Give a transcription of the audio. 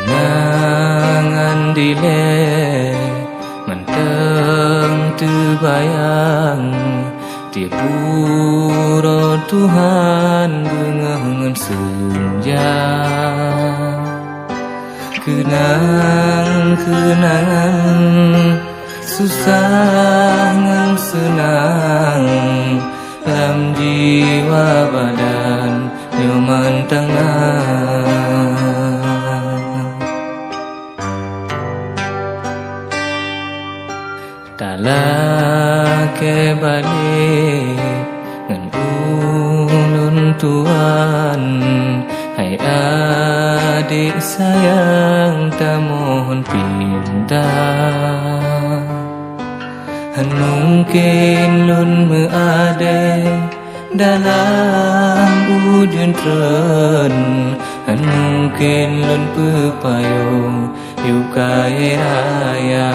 Kenangan dile Manteng terbayang Tiap pura Tuhan Bengangan senja Kenangan Susah ngan senang Dalam jiwa badan Nyaman tangan Taklah ke balik Ngan ulun tuan Hai adik sayang tak mohon pindah Han mungkin lun meade dalam udun tren Han mungkin lun pepayung yuk kaya raya